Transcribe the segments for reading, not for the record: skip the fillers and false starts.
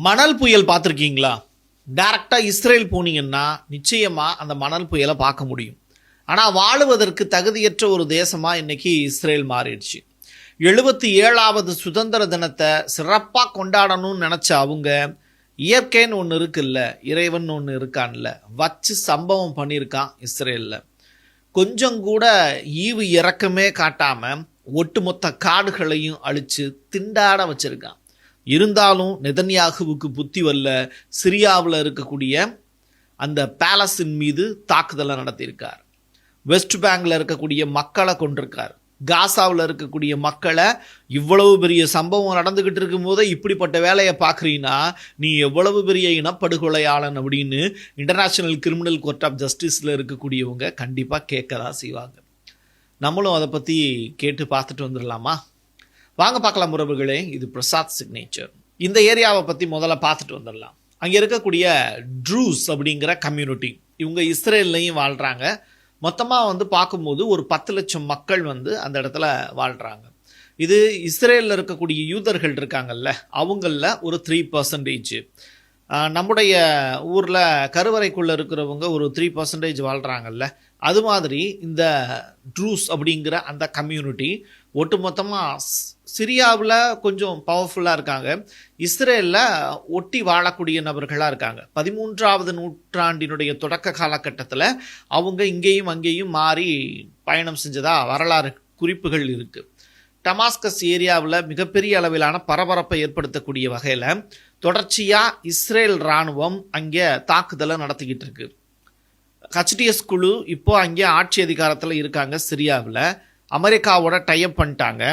மணல் புயல் பார்த்துருக்கீங்களா? டைரக்டாக இஸ்ரேல் போனீங்கன்னா நிச்சயமாக அந்த மணல் புயலை பார்க்க முடியும். ஆனால் வாழுவதற்கு தகுதியற்ற ஒரு தேசமாக இன்னைக்கு இஸ்ரேல் மாறிடுச்சு. 77வது சுதந்திர தினத்தை சிறப்பாக கொண்டாடணும்னு நினச்ச அவங்க இயற்கைன்னு ஒன்று இருக்குல்ல, இறைவன் ஒன்று இருக்கான்ல, வச்சு சம்பவம் பண்ணியிருக்கான் இஸ்ரேலில். கொஞ்சம் கூட ஈவு இறக்கமே காட்டாமல் ஒட்டுமொத்த காடுகளையும் அழித்து திண்டாட வச்சுருக்கான். இருந்தாலும் நெதன்யாகுவுக்கு புத்தி வரல. சிரியாவில் இருக்கக்கூடிய அந்த பேலஸின் மீது தாக்குதலை நடத்தியிருக்கார். வெஸ்ட் பேங்கில் இருக்கக்கூடிய மக்களை கொண்டிருக்கார். காசாவில் இருக்கக்கூடிய மக்களை இவ்வளவு பெரிய சம்பவம் நடந்துக்கிட்டு இருக்கும்போதே இப்படிப்பட்ட வேலையை பார்க்குறீங்கன்னா நீ எவ்வளவு பெரிய இனப்படுகொலையாளன் அப்படின்னு இன்டர்நேஷ்னல் கிரிமினல் கோர்ட் ஆஃப் ஜஸ்டிஸில் இருக்கக்கூடியவங்க கண்டிப்பாக கேட்க தான் செய்வாங்க. நம்மளும் அதை பற்றி கேட்டு பார்த்துட்டு வந்துடலாமா? வாங்க பார்க்கலாம் உறவுகளே. இது பிரசாத் சிக்னேச்சர். இந்த ஏரியாவை பற்றி முதல்ல பார்த்துட்டு வந்துடலாம். அங்கே இருக்கக்கூடிய ட்ரூஸ் அப்படிங்கிற கம்யூனிட்டி, இவங்க இஸ்ரேல்லையும் வாழ்கிறாங்க. மொத்தமாக பார்க்கும்போது ஒரு 10 லட்சம் மக்கள் அந்த இடத்துல வாழ்கிறாங்க. இது இஸ்ரேலில் இருக்கக்கூடிய யூதர்கள் இருக்காங்கல்ல, அவங்களில் ஒரு 3%. நம்முடைய ஊரில் கருவறைக்குள்ளே இருக்கிறவங்க ஒரு 3% வாழ்கிறாங்கல்ல, அது மாதிரி இந்த ட்ரூஸ் அப்படிங்கிற அந்த கம்யூனிட்டி ஒட்டுமொத்தமாக சிரியாவில் கொஞ்சம் பவர்ஃபுல்லாக இருக்காங்க. இஸ்ரேலில் ஒட்டி வாழக்கூடிய நபர்களாக இருக்காங்க. 13வது நூற்றாண்டினுடைய தொடக்க காலகட்டத்தில் அவங்க இங்கேயும் அங்கேயும் மாறி பயணம் செஞ்சதா வரலாறு குறிப்புகள் இருக்குது. டமாஸ்கஸ் ஏரியாவில் மிகப்பெரிய அளவிலான பரபரப்பை ஏற்படுத்தக்கூடிய வகையில் தொடர்ச்சியாக இஸ்ரேல் இராணுவம் அங்கே தாக்குதலை நடத்திக்கிட்டு இருக்கு. ஹச்டிஎஸ் குழு இப்போ அங்கே ஆட்சி அதிகாரத்தில் இருக்காங்க. சிரியாவில் அமெரிக்காவோட டைப் பண்ணிட்டாங்க.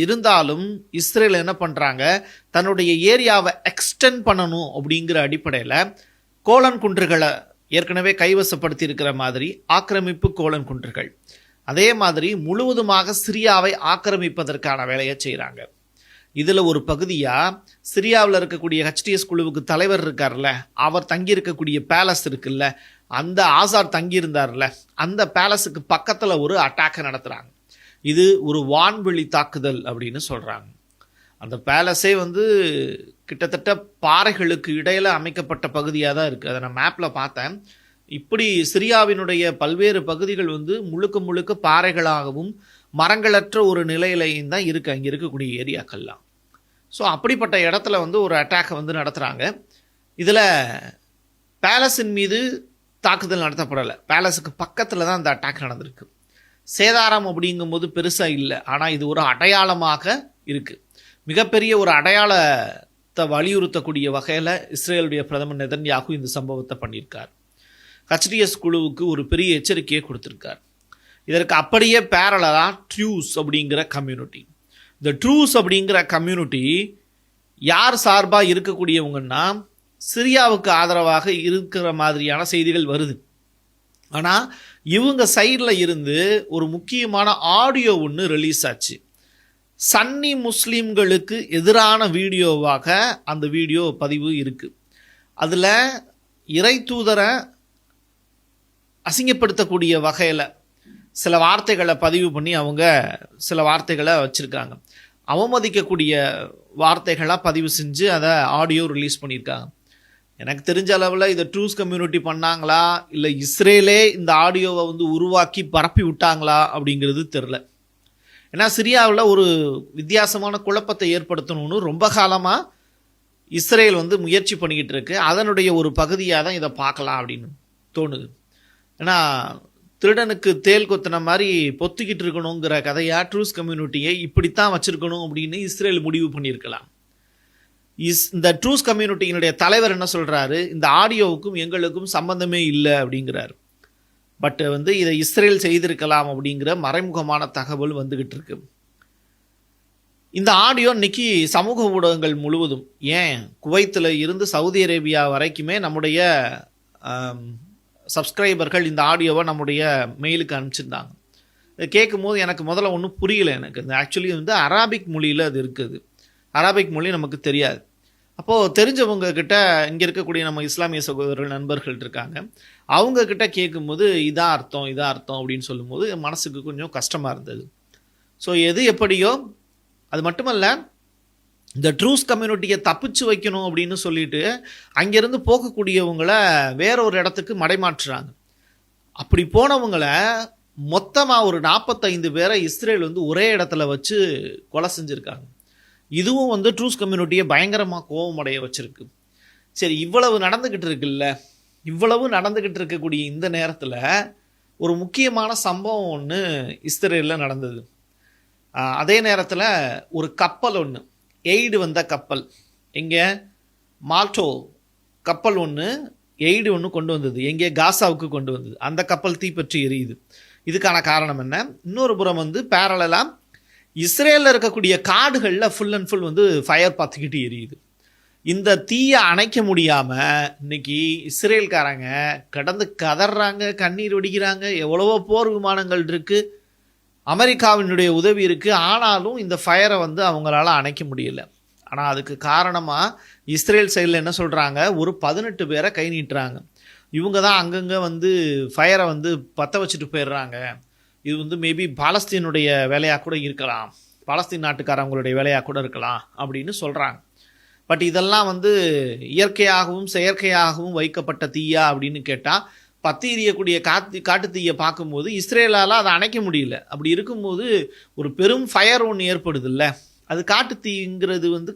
இருந்தாலும் இஸ்ரேல் என்ன பண்ணுறாங்க, தன்னுடைய ஏரியாவை எக்ஸ்டெண்ட் பண்ணணும் அப்படிங்கிற அடிப்படையில் கோலன் குன்றுகளை ஏற்கனவே கைவசப்படுத்தி இருக்கிற மாதிரி ஆக்கிரமிப்பு கோலன் குன்றுகள், அதே மாதிரி முழுவதுமாக சிரியாவை ஆக்கிரமிப்பதற்கான வேலையை செய்கிறாங்க. இதில் ஒரு பகுதியாக சிரியாவில் இருக்கக்கூடிய ஹச்டிஎஸ் குழுவுக்கு தலைவர் இருக்கார்ல, அவர் தங்கியிருக்கக்கூடிய பேலஸ் இருக்குல்ல, அந்த ஆசார் தங்கியிருந்தார்ல, அந்த பேலஸுக்கு பக்கத்தில் ஒரு அட்டாக்கை நடத்துகிறாங்க. இது ஒரு வான்வெளி தாக்குதல் அப்படின்னு சொல்கிறாங்க. அந்த பேலஸே கிட்டத்தட்ட பாறைகளுக்கு இடையில் அமைக்கப்பட்ட பகுதியாக தான் இருக்குது. அதை நான் மேப்பில் பார்த்தேன். இப்படி சிரியாவினுடைய பல்வேறு பகுதிகள் முழுக்க முழுக்க பாறைகளாகவும் மரங்களற்ற ஒரு நிலையிலையும் தான் இருக்குது அங்கே இருக்கக்கூடிய ஏரியாக்கள்லாம். ஸோ அப்படிப்பட்ட இடத்துல ஒரு அட்டாக்கை நடத்துகிறாங்க. இதில் பேலஸின் மீது தாக்குதல் நடத்தப்படலை, பேலஸுக்கு பக்கத்தில் தான் அந்த அட்டாக் நடந்திருக்கு. சேதாரம் அப்படிங்கும்போது பெருசாக இல்லை, ஆனால் இது ஒரு அடையாளமாக இருக்குது. மிகப்பெரிய ஒரு அடையாளத்தை வலியுறுத்தக்கூடிய வகையில் இஸ்ரேலுடைய பிரதமர் நெதன்யாகு இந்த சம்பவத்தை பண்ணியிருக்கார். ஹச்டிஎஸ் குழுவுக்கு ஒரு பெரிய எச்சரிக்கையை கொடுத்துருக்கார். இதற்கு அப்படியே பேரலாக ட்ரூஸ் அப்படிங்கிற கம்யூனிட்டி, இந்த ட்ரூஸ் அப்படிங்கிற கம்யூனிட்டி யார் சார்பாக இருக்கக்கூடியவங்கன்னா சிரியாவுக்கு ஆதரவாக இருக்கிற மாதிரியான செய்திகள் வருது. ஆனால் இவங்க சைடில் இருந்து ஒரு முக்கியமான ஆடியோ ஒன்று ரிலீஸ் ஆச்சு. சன்னி முஸ்லீம்களுக்கு எதிரான வீடியோவாக அந்த வீடியோ பதிவு இருக்குது. அதில் இறை தூதரை அசிங்கப்படுத்தக்கூடிய வகையில் சில வார்த்தைகளை பதிவு பண்ணி அவங்க சில வார்த்தைகளை வச்சுருக்காங்க. அவமதிக்கக்கூடிய வார்த்தைகளாக பதிவு செஞ்சு அதை ஆடியோ ரிலீஸ் பண்ணியிருக்காங்க. எனக்கு தெரிஞ்ச அளவில் இதை ட்ரூஸ் கம்யூனிட்டி பண்ணாங்களா, இல்லை இஸ்ரேலே இந்த ஆடியோவை உருவாக்கி பரப்பி விட்டாங்களா அப்படிங்கிறது தெரில. ஏன்னா சிரியாவில் ஒரு வித்தியாசமான குழப்பத்தை ஏற்படுத்தணும்னு ரொம்ப காலமாக இஸ்ரேல் முயற்சி பண்ணிக்கிட்டு இருக்கு. அதனுடைய ஒரு பகுதியாக தான் இதை பார்க்கலாம் அப்படின்னு தோணுது. ஏன்னா திருடனுக்கு தேல் கொத்தின மாதிரி பொத்திக்கிட்டு இருக்கணுங்கிற கதையாக ட்ரூஸ் கம்யூனிட்டியை இப்படித்தான் வச்சுருக்கணும் அப்படின்னு இஸ்ரேல் முடிவு பண்ணியிருக்கலாம். இந்த ட்ரூஸ் கம்யூனிட்டியினுடைய தலைவர் என்ன சொல்கிறாரு, இந்த ஆடியோவுக்கும் எங்களுக்கும் சம்பந்தமே இல்லை அப்படிங்கிறார். பட் இதை இஸ்ரேல் செய்திருக்கலாம் அப்படிங்கிற மறைமுகமான தகவல் வந்துக்கிட்டு இருக்கு. இந்த ஆடியோ இன்னைக்கு சமூக ஊடகங்கள் முழுவதும், ஏன் குவைத்தில் இருந்து சவுதி அரேபியா வரைக்குமே நம்முடைய சப்ஸ்கிரைபர்கள் இந்த ஆடியோவை நம்முடைய மெயிலுக்கு அனுப்பிச்சிருந்தாங்க. இதை கேட்கும் போது எனக்கு முதல்ல ஒன்றும் புரியலை. எனக்கு இந்த ஆக்சுவலி அரபிக் மொழியில் அது இருக்குது. அரபிக் மொழி நமக்கு தெரியாது. அப்போது தெரிஞ்சவங்க கிட்ட, இங்கே இருக்கக்கூடிய நம்ம இஸ்லாமிய சகோதரர்கள் நண்பர்கள் இருக்காங்க, அவங்கக்கிட்ட கேட்கும்போது இதான் அர்த்தம் இதான் அர்த்தம் அப்படின்னு சொல்லும்போது மனசுக்கு கொஞ்சம் கஷ்டமாக இருந்தது. ஸோ எது எப்படியோ அது மட்டுமல்ல, இந்த ட்ரூஸ் கம்யூனிட்டியை தப்பிச்சு வைக்கணும் அப்படின்னு சொல்லிட்டு அங்கேருந்து போகக்கூடியவங்கள வேற ஒரு இடத்துக்கு மடைமாற்றுறாங்க. அப்படி போனவங்களை மொத்தமாக ஒரு 45 பேரை இஸ்ரேல் வந்து ஒரே இடத்துல வச்சு கொலை செஞ்சுருக்காங்க. இதுவும் வந்து ட்ரூஸ் கம்யூனிட்டியை பயங்கரமாக கோபமடைய வச்சுருக்கு. சரி, இவ்வளவு நடந்துக்கிட்டு இருக்குல்ல, இவ்வளவு நடந்துக்கிட்டு இருக்கக்கூடிய இந்த நேரத்தில் ஒரு முக்கியமான சம்பவம் ஒன்று இஸ்ரேலில் நடந்தது. அதே நேரத்தில் ஒரு கப்பல் ஒன்று, எய்டு வந்த கப்பல், இங்கே மால்டோ கப்பல் ஒன்று எய்டு ஒன்று கொண்டு வந்தது, எங்கே காசாவுக்கு கொண்டு வந்தது. அந்த கப்பல் தீப்பற்றி எரியுது. இதுக்கான காரணம் என்ன? இன்னொரு புறம் வந்து பேரலாக இஸ்ரேலில் இருக்கக்கூடிய காடுகளில் ஃபுல் அண்ட் ஃபுல் வந்து ஃபயர் பார்த்துக்கிட்டு எரியுது. இந்த தீயை அணைக்க முடியாமல் இன்னைக்கு இஸ்ரேல்காரங்க கடந்து கதறாங்க, கண்ணீர் வடிக்கிறாங்க. எவ்வளவோ போர் விமானங்கள் இருக்குது, அமெரிக்காவினுடைய உதவி இருக்குது, ஆனாலும் இந்த ஃபயரை வந்து அவங்களால அணைக்க முடியல. ஆனால் அதுக்கு காரணமாக இஸ்ரேல் சைடில் என்ன சொல்கிறாங்க, ஒரு 18 பேரை கை நீட்டுறாங்க. இவங்க தான் அங்கங்கே வந்து ஃபயரை வந்து பற்ற வச்சுட்டு போயிடுறாங்க. இது வந்து மேபி பாலஸ்தீனுடைய வேலையாக கூட இருக்கலாம், பாலஸ்தீன் நாட்டுக்காரவங்களுடைய வேலையாக கூட இருக்கலாம் அப்படின்னு சொல்கிறாங்க. பட் இதெல்லாம் வந்து இயற்கையாகவும் செயற்கையாகவும் வைக்கப்பட்ட தீயா அப்படின்னு கேட்டால், பற்றி எரியக்கூடிய காட்டு தீயை பார்க்கும்போது இஸ்ரேலால் அதை அணைக்க முடியல. அப்படி இருக்கும்போது ஒரு பெரும் ஃபயர் ஒன்று ஏற்படுது இல்லை, அது காட்டு தீங்கிறது வந்து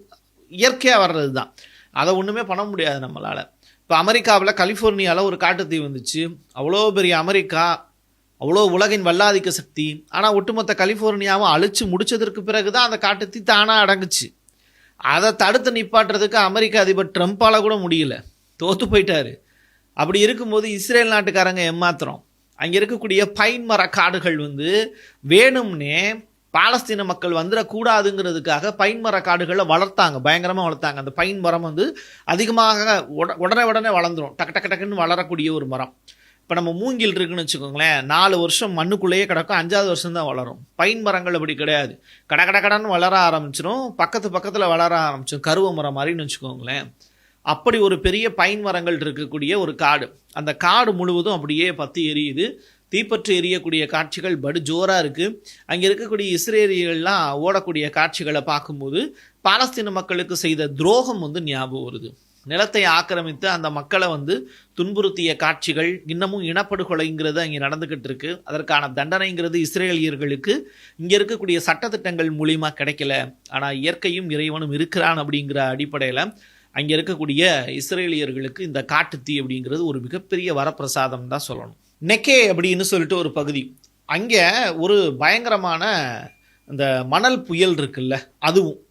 இயற்கையாக வர்றது தான், அதை ஒன்றுமே பண்ண முடியாது நம்மளால். இப்போ அமெரிக்காவில் கலிஃபோர்னியாவில் ஒரு காட்டு தீ வந்துச்சு. அவ்வளோ பெரிய அமெரிக்கா, அவ்வளோ உலகின் வல்லாதிக்க சக்தி, ஆனால் ஒட்டுமொத்த கலிஃபோர்னியாவும் அழிச்சு முடிச்சதற்கு பிறகு தான் அந்த காட்டு தீ தானாக அடங்குச்சு. அதை தடுத்து நிப்பாட்டுறதுக்கு அமெரிக்க அதிபர் ட்ரம்ப்பால் கூட முடியல, தோற்று போயிட்டாரு. அப்படி இருக்கும்போது இஸ்ரேல் நாட்டுக்காரங்க ஏமாத்திரம் அங்கே இருக்கக்கூடிய பைன் மர காடுகள் வந்து வேணும்னே பாலஸ்தீன மக்கள் வந்துடக்கூடாதுங்கிறதுக்காக பைன் மர காடுகளை வளர்த்தாங்க, பயங்கரமாக வளர்த்தாங்க. அந்த பைன் மரம் வந்து அதிகமாக உடனே வளர்ந்துடும், டக்குன்னு வளரக்கூடிய ஒரு மரம். இப்போ நம்ம மூங்கில் இருக்குன்னு வச்சுக்கோங்களேன், 4 வருஷம் மண்ணுக்குள்ளேயே கிடக்கும், 5ஆவது வருஷம் தான் வளரும். பைன் மரங்கள் அப்படி கிடையாது, கடன்னு வளர ஆரம்பிச்சிடும், பக்கத்தில் வளர ஆரம்பிச்சிடும், கருவ மரம் மாதிரின்னு வச்சுக்கோங்களேன். அப்படி ஒரு பெரிய பைன் மரங்கள் இருக்கக்கூடிய ஒரு காடு, அந்த காடு முழுவதும் அப்படியே பற்றி எரியுது. தீப்பற்றி எரியக்கூடிய காட்சிகள் படு ஜோராக இருக்குது. அங்கே இருக்கக்கூடிய இஸ்ரேலியர்கள்லாம் ஓடக்கூடிய காட்சிகளை பார்க்கும்போது பாலஸ்தீன மக்களுக்கு செய்த துரோகம் வந்து ஞாபகம் வருது. நிலத்தை ஆக்கிரமித்து அந்த மக்களை வந்து துன்புறுத்திய காட்சிகள், இன்னமும் இனப்படுகொலைங்கிறது அங்கே நடந்துக்கிட்டு இருக்கு. அதற்கான தண்டனைங்கிறது இஸ்ரேலியர்களுக்கு இங்கே இருக்கக்கூடிய சட்டத்திட்டங்கள் மூலிமா கிடைக்கல. ஆனால் இயற்கையும் இறைவனும் இருக்கிறான் அப்படிங்கிற அடிப்படையில் அங்கே இருக்கக்கூடிய இஸ்ரேலியர்களுக்கு இந்த காட்டுத்தீ அப்படிங்கிறது ஒரு மிகப்பெரிய வரப்பிரசாதம் தான் சொல்லணும். நெக்கே அப்படின்னு சொல்லிட்டு ஒரு பகுதி, அங்கே ஒரு பயங்கரமான இந்த மணல் புயல் இருக்குல்ல,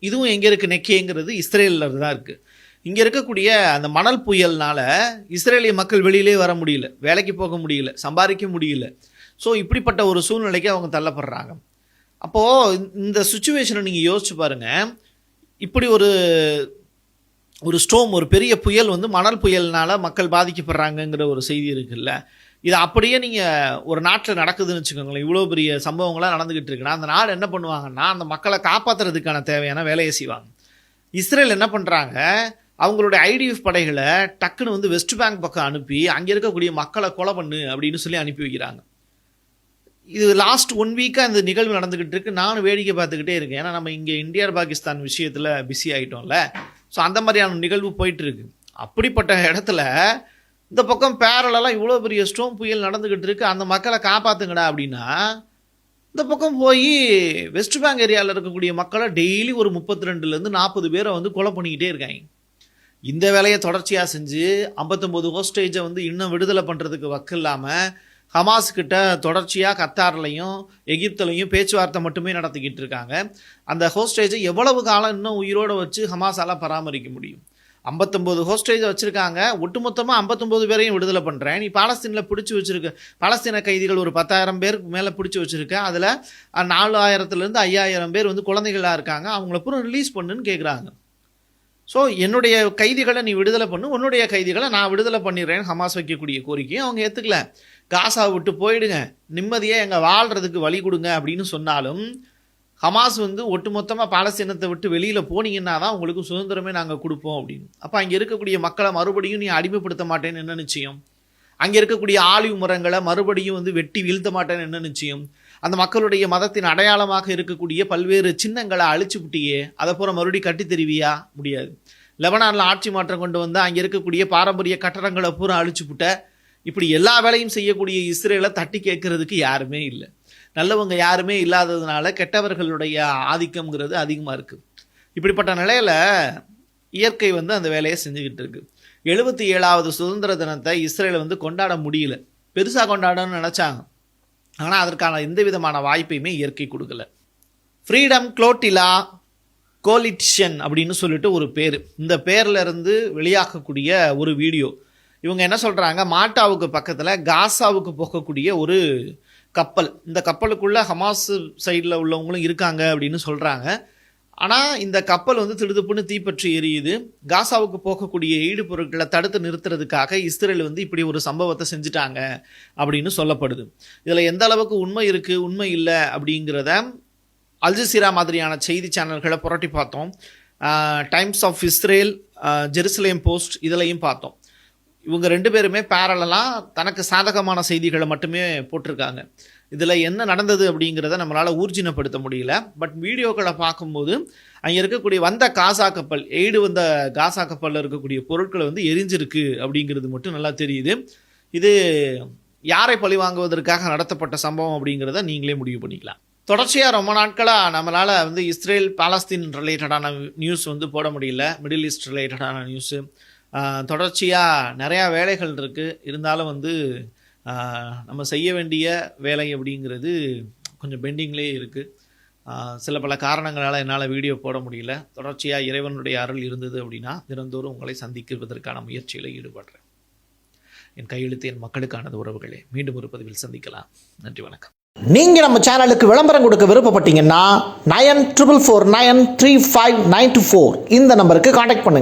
இதுவும் எங்கே இருக்குது, நெக்கேங்கிறது இஸ்ரேலில் தான் இருக்குது. இங்கே இருக்கக்கூடிய அந்த மணல் புயல்னால இஸ்ரேலிய மக்கள் வெளியிலே வர முடியல, வேலைக்கு போக முடியல, சம்பாதிக்க முடியல. ஸோ இப்படிப்பட்ட ஒரு சூழ்நிலைக்கு அவங்க தள்ளப்படுறாங்க. அப்போது இந்த சுச்சுவேஷனை நீங்கள் யோசிச்சு பாருங்கள். இப்படி ஒரு ஸ்டோம், ஒரு பெரிய புயல் வந்து மணல் புயல்னால மக்கள் பாதிக்கப்படுறாங்கங்கிற ஒரு செய்தி இருக்குல்ல, இது அப்படியே நீங்கள் ஒரு நாட்டில் நடக்குதுன்னு வச்சுக்கோங்களேன், இவ்வளோ பெரிய சம்பவங்களாக நடந்துக்கிட்டு இருக்குன்னா அந்த நாடு என்ன பண்ணுவாங்கன்னா அந்த மக்களை காப்பாற்றுறதுக்கான தேவையான வேலையை செய்வாங்க. இஸ்ரேல் என்ன பண்ணுறாங்க, அவங்களுடைய ஐடிஎஃப் படைகளை டக்குன்னு வந்து வெஸ்ட் பேங்க் பக்கம் அனுப்பி அங்கே இருக்கக்கூடிய மக்களை கொலை பண்ணு அப்படின்னு சொல்லி அனுப்பி வைக்கிறாங்க. இது லாஸ்ட் 1 வீக்காக இந்த நிகழ்வு நடந்துக்கிட்டு இருக்கு. நானும் வேடிக்கை பார்த்துக்கிட்டே இருக்கேன், ஏன்னா நம்ம இங்கே இந்தியா பாகிஸ்தான் விஷயத்தில் பிஸி ஆகிட்டோம்ல. ஸோ அந்த மாதிரியான நிகழ்வு போயிட்டுருக்கு. அப்படிப்பட்ட இடத்துல இந்த பக்கம் பேரலெல்லாம் இவ்வளோ பெரிய ஸ்டோம் புயல் நடந்துக்கிட்டு இருக்கு, அந்த மக்களை காப்பாற்றுங்கடா அப்படின்னா இந்த பக்கம் போய் வெஸ்ட் பேங்க் ஏரியாவில் இருக்கக்கூடிய மக்களை டெய்லி ஒரு 32லேருந்து 40 பேரை வந்து கொலை பண்ணிக்கிட்டே இருக்காங்க. இந்த வேலையை தொடர்ச்சியாக செஞ்சு 59 ஹோஸ்டேஜை வந்து இன்னும் விடுதலை பண்ணுறதுக்கு வக்கு இல்லாமல் ஹமாஸ்கிட்ட தொடர்ச்சியாக கத்தார்லையும் எகிப்துலையும் பேச்சுவார்த்தை மட்டுமே நடத்திக்கிட்டு இருக்காங்க. அந்த ஹோஸ்டேஜை எவ்வளவு காலம் இன்னும் உயிரோடு வச்சு ஹமாஸால் பராமரிக்க முடியும்? 59 ஹோஸ்டேஜ் வச்சுருக்காங்க, ஒட்டுமொத்தமாக 59 பேரையும் விடுதலை பண்ணுறேன். நீ பாலஸ்தீனில் பிடிச்சி வச்சுருக்க பாலஸ்தீன கைதிகள் ஒரு 10,000 பேருக்கு மேலே பிடிச்சி வச்சுருக்க, அதில் 4,000லேருந்து 5,000 பேர் வந்து குழந்தைகளாக இருக்காங்க, அவங்கள பூரா ரிலீஸ் பண்ணுன்னு கேட்குறாங்க. ஸோ என்னுடைய கைதிகளை நீ விடுதலை பண்ணு, உன்னுடைய கைதிகளை நான் விடுதலை பண்ணிடுறேன்னு ஹமாஸ் வைக்கக்கூடிய கோரிக்கையும் அவங்க ஏற்றுக்கல. காசாவை விட்டு போயிடுங்க, நிம்மதியாக எங்கள் வாழ்கிறதுக்கு வழி கொடுங்க அப்படின்னு சொன்னாலும் ஹமாஸ் வந்து ஒட்டுமொத்தமாக பாலஸ்தீனத்தை விட்டு வெளியில் போனீங்கன்னா தான் உங்களுக்கு சுதந்திரமே நாங்கள் கொடுப்போம் அப்படின்னு. அப்போ அங்கே இருக்கக்கூடிய மக்களை மறுபடியும் நீ அடிமைப்படுத்த மாட்டேன்னு என்ன நிச்சயம்? அங்கே இருக்கக்கூடிய ஆலிவ் மரங்களை மறுபடியும் வந்து வெட்டி வீழ்த்த மாட்டேன்னு என்ன நிச்சயம்? அந்த மக்களுடைய மதத்தின் அடையாளமாக இருக்கக்கூடிய பல்வேறு சின்னங்களை அழிச்சு விட்டியே, அதை பூரா மறுபடியும் கட்டி தருவியா? முடியாது. லெபனானில் ஆட்சி மாற்றம் கொண்டு வந்து அங்கே இருக்கக்கூடிய பாரம்பரிய கட்டடங்களை பூரா அழிச்சு விட்ட, இப்படி எல்லா வேலையும் செய்யக்கூடிய இஸ்ரேலை தட்டி கேட்கறதுக்கு யாருமே இல்லை. நல்லவங்க யாருமே இல்லாததுனால கெட்டவர்களுடைய ஆதிக்கம்ங்கிறது அதிகமாக இருக்குது. இப்படிப்பட்ட நிலையில் இயற்கை வந்து அந்த வேலையை செஞ்சுக்கிட்டு இருக்கு. 77வது சுதந்திர தினத்தை இஸ்ரேல் வந்து கொண்டாட முடியல. பெருசாக கொண்டாடணும்னு நினச்சாங்க, ஆனால் அதற்கான எந்த விதமான வாய்ப்பையுமே இயற்கை கொடுக்கல. ஃப்ரீடம் குளோட்டிலா கோலிட்டிஷன் அப்படின்னு சொல்லிட்டு ஒரு பேர், இந்த பேரில் இருந்து வெளியாகக்கூடிய ஒரு வீடியோ. இவங்க என்ன சொல்கிறாங்க, மால்டாவுக்கு பக்கத்தில் காசாவுக்கு போகக்கூடிய ஒரு கப்பல், இந்த கப்பலுக்குள்ளே ஹமாஸ் சைடில் உள்ளவங்களும் இருக்காங்க அப்படின்னு சொல்கிறாங்க. ஆனால் இந்த கப்பல் வந்து திடுதுப்புன்னு தீப்பற்றி எரியுது. காசாவுக்கு போகக்கூடிய ஈடுபொருட்களை தடுத்து நிறுத்துறதுக்காக இஸ்ரேல் வந்து இப்படி ஒரு சம்பவத்தை செஞ்சுட்டாங்க அப்படின்னு சொல்லப்படுது. இதில் எந்த அளவுக்கு உண்மை இருக்குது உண்மை இல்லை அப்படிங்கிறத அல்ஜசீரா மாதிரியான செய்தி சேனல்களை புரட்டி பார்த்தோம். Times of Israel, Jerusalem Post இதிலையும் பார்த்தோம். இவங்க 2 பேருமே பேரலாக தனக்கு சாதகமான செய்திகளை மட்டுமே போட்டிருக்காங்க. இதில் என்ன நடந்தது அப்படிங்கிறத நம்மளால் ஊர்ஜினப்படுத்த முடியல. பட் வீடியோக்களை பார்க்கும்போது அங்கே இருக்கக்கூடிய வந்த காசா கப்பல், வந்த காசா கப்பலில் இருக்கக்கூடிய பொருட்களை வந்து எரிஞ்சிருக்கு அப்படிங்கிறது மட்டும் நல்லா தெரியுது. இது யாரை பழி வாங்குவதற்காக நடத்தப்பட்ட சம்பவம் அப்படிங்கிறத நீங்களே முடிவு பண்ணிக்கலாம். தொடர்ச்சியாக ரொம்ப நாட்களாக நம்மளால் வந்து இஸ்ரேல் பாலஸ்தீன் ரிலேட்டடான நியூஸ் வந்து போட முடியல, மிடில் ஈஸ்ட் ரிலேட்டடான நியூஸு தொடர்ச்சியாக நிறையா வேலைகள் இருக்குது. இருந்தாலும் வந்து நம்ம செய்ய வேண்டிய வேலை அப்படிங்கிறது கொஞ்சம் பெண்டிங்லேயே இருக்குது. சில பல காரணங்களால் என்னால் வீடியோ போட முடியல. தொடர்ச்சியாக இறைவனுடைய அருள் இருந்தது அப்படின்னா தினந்தோறும் உங்களை சந்திக்குவதற்கான முயற்சியில் ஈடுபடுறேன். என் கையெழுத்து என் மக்களுக்கானது உறவுகளே. மீண்டும் ஒரு பதிவில் சந்திக்கலாம். நன்றி, வணக்கம். நீங்கள் நம்ம சேனலுக்கு விளம்பரம் கொடுக்க விருப்பப்பட்டீங்கன்னா 94493592 இந்த நம்பருக்கு கான்டாக்ட் பண்ணுங்க.